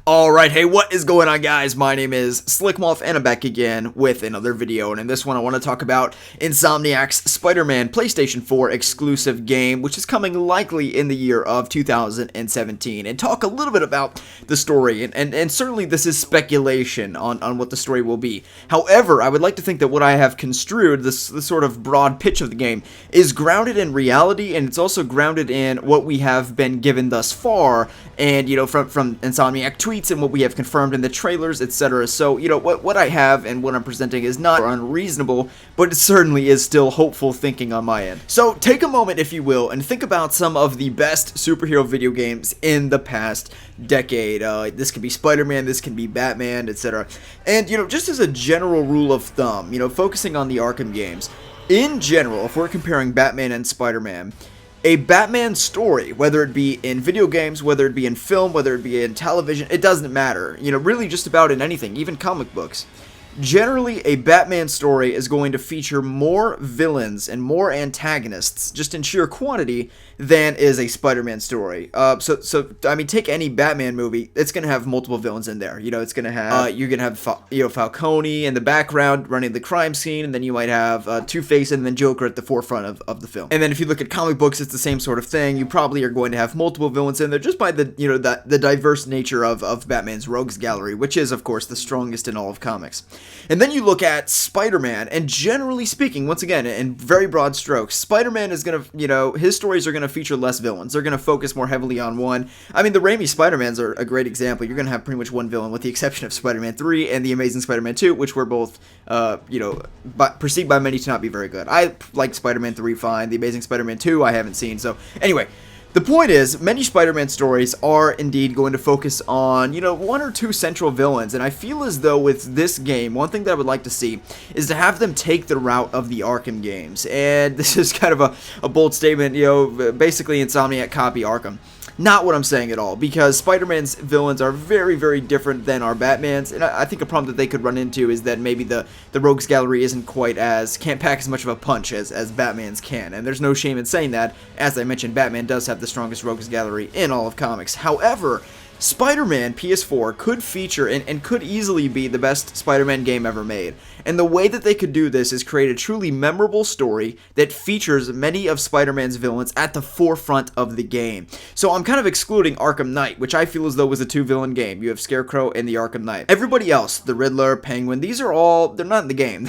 Alright, hey, what is going on, guys? My name is Slickmoth, and I'm back again with another video, and in this one I want to talk about Insomniac's Spider-Man PlayStation 4 exclusive game, which is coming likely in the year of 2017, and talk a little bit about the story, and certainly this is speculation on what the story will be. However, I would like to think that what I have construed, this sort of broad pitch of the game, is grounded in reality, and it's also grounded in what we have been given thus far, and, you know, from Insomniac tweets and what we have confirmed in the trailers, etc. So, you know, what I have and what I'm presenting is not unreasonable, but it certainly is still hopeful thinking on my end. So, take a moment, if you will, and think about some of the best superhero video games in the past decade. This could be Spider-Man, this can be Batman, etc. And, you know, just as a general rule of thumb, you know, focusing on the Arkham games, in general, if we're comparing Batman and Spider-Man, a Batman story, whether it be in video games, whether it be in film, whether it be in television, it doesn't matter. You know, really just about in anything, even comic books. Generally, a Batman story is going to feature more villains and more antagonists, just in sheer quantity, than is a Spider-Man story. So I mean, take any Batman movie, it's gonna have multiple villains in there. You know, it's gonna have you're gonna have Falcone in the background running the crime scene, and then you might have Two-Face and then Joker at the forefront of the film. And then if you look at comic books, it's the same sort of thing. You probably are going to have multiple villains in there, just by the the diverse nature of Batman's rogues gallery, which is of course the strongest in all of comics. And then you look at Spider-Man, and generally speaking, once again, in very broad strokes, Spider-Man is going to, his stories are going to feature less villains. They're going to focus more heavily on one. I mean, the Raimi Spider-Mans are a great example. You're going to have pretty much one villain, with the exception of Spider-Man 3 and The Amazing Spider-Man 2, which were both, perceived by many to not be very good. I like Spider-Man 3 fine. The Amazing Spider-Man 2 I haven't seen. So, anyway, the point is, many Spider-Man stories are indeed going to focus on, one or two central villains, and I feel as though with this game, one thing that I would like to see is to have them take the route of the Arkham games, and this is kind of a bold statement, basically Insomniac copy Arkham. Not what I'm saying at all, because Spider-Man's villains are very, very different than our Batman's, and I think a problem that they could run into is that maybe the Rogues Gallery can't pack as much of a punch as Batman's can, and there's no shame in saying that. As I mentioned, Batman does have the strongest Rogues Gallery in all of comics. However, Spider-Man PS4 could feature and could easily be the best Spider-Man game ever made. And the way that they could do this is create a truly memorable story that features many of Spider-Man's villains at the forefront of the game. So I'm kind of excluding Arkham Knight, which I feel as though was a two-villain game. You have Scarecrow and the Arkham Knight. Everybody else, the Riddler, Penguin, these are all, they're not in the game.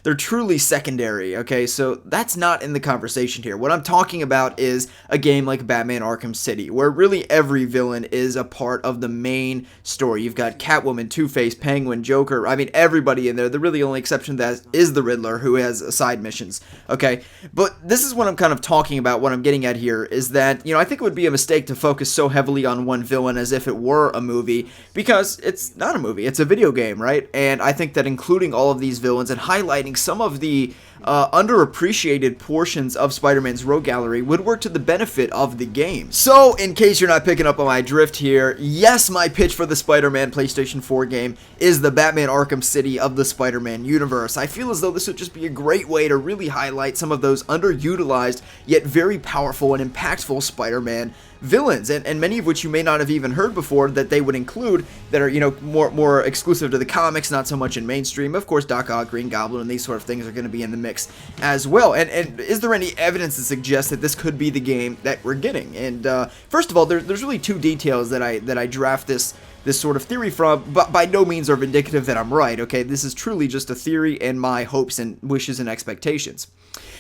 They're truly secondary, okay? So that's not in the conversation here. What I'm talking about is a game like Batman Arkham City, where really every villain is a part of the main story. You've got Catwoman, Two-Face, Penguin, Joker, I mean everybody in there. The really only exception to that is the Riddler, who has side missions, okay? But this is what I'm kind of talking about. What I'm getting at here is that, I think it would be a mistake to focus so heavily on one villain as if it were a movie, because it's not a movie, it's a video game, right? And I think that including all of these villains and highlighting some of the underappreciated portions of Spider-Man's Rogue Gallery would work to the benefit of the game. So, in case you're not picking up on my drift here, yes, my pitch for the Spider-Man PlayStation 4 game is the Batman Arkham City of the Spider-Man universe. I feel as though this would just be a great way to really highlight some of those underutilized, yet very powerful and impactful Spider-Man villains, and many of which you may not have even heard before that they would include, that are, more exclusive to the comics, not so much in mainstream. Of course, Doc Ock, Green Goblin, and these sort of things are going to be in the mix as well. And is there any evidence to suggest that this could be the game that we're getting? And first of all, there's really two details that I draft this sort of theory from, but by no means are indicative that I'm right, okay? This is truly just a theory and my hopes and wishes and expectations.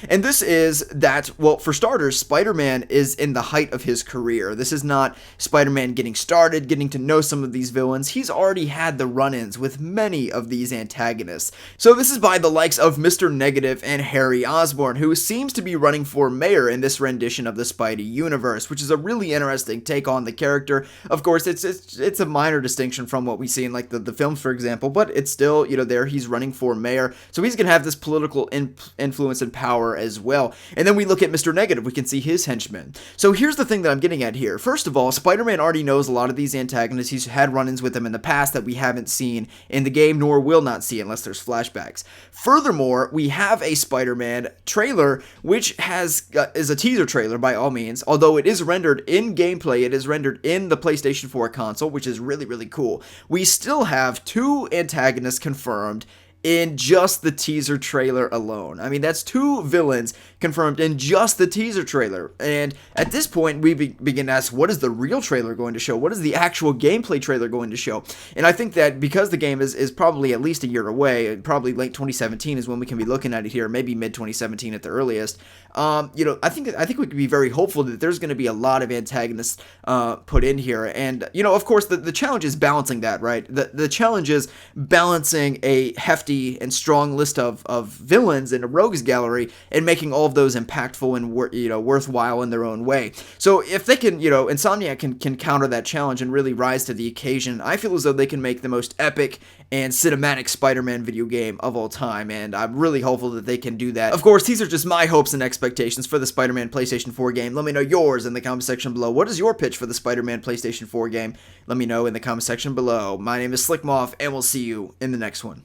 And this is that, well, for starters, Spider-Man is in the height of his career. This is not Spider-Man getting started, getting to know some of these villains. He's already had the run-ins with many of these antagonists. So this is by the likes of Mr. Negative and Harry Osborn, who seems to be running for mayor in this rendition of the Spidey universe, which is a really interesting take on the character. Of course, it's a minor distinction from what we see in, like, the films, for example, but it's still, there he's running for mayor. So he's going to have this political influence and power armor as well. And then we look at Mr. Negative, we can see his henchmen. So here's the thing that I'm getting at here. First of all, Spider-Man already knows a lot of these antagonists. He's had run-ins with them in the past that we haven't seen in the game, nor will not see unless there's flashbacks. Furthermore, we have a Spider-Man trailer, which is a teaser trailer by all means, although it is rendered in gameplay. It is rendered in the PlayStation 4 console, which is really, really cool. We still have 2 antagonists confirmed in just the teaser trailer alone. I mean, that's 2 villains confirmed in just the teaser trailer. And at this point, we begin to ask, what is the real trailer going to show? What is the actual gameplay trailer going to show? And I think that because the game is probably at least a year away, probably late 2017 is when we can be looking at it here, maybe mid 2017 at the earliest. I think we could be very hopeful that there's going to be a lot of antagonists put in here. And, of course, the challenge is balancing that, right? The challenge is balancing a hefty and strong list of villains in a rogues gallery and making all of those impactful and worthwhile in their own way. So if they can, Insomniac can counter that challenge and really rise to the occasion, I feel as though they can make the most epic and cinematic Spider-Man video game of all time, and I'm really hopeful that they can do that. Of course, these are just my hopes and expectations for the Spider-Man PlayStation 4 game. Let me know yours in the comment section below. What is your pitch for the Spider-Man PlayStation 4 game? Let me know in the comment section below. My name is Slickmoth, and we'll see you in the next one.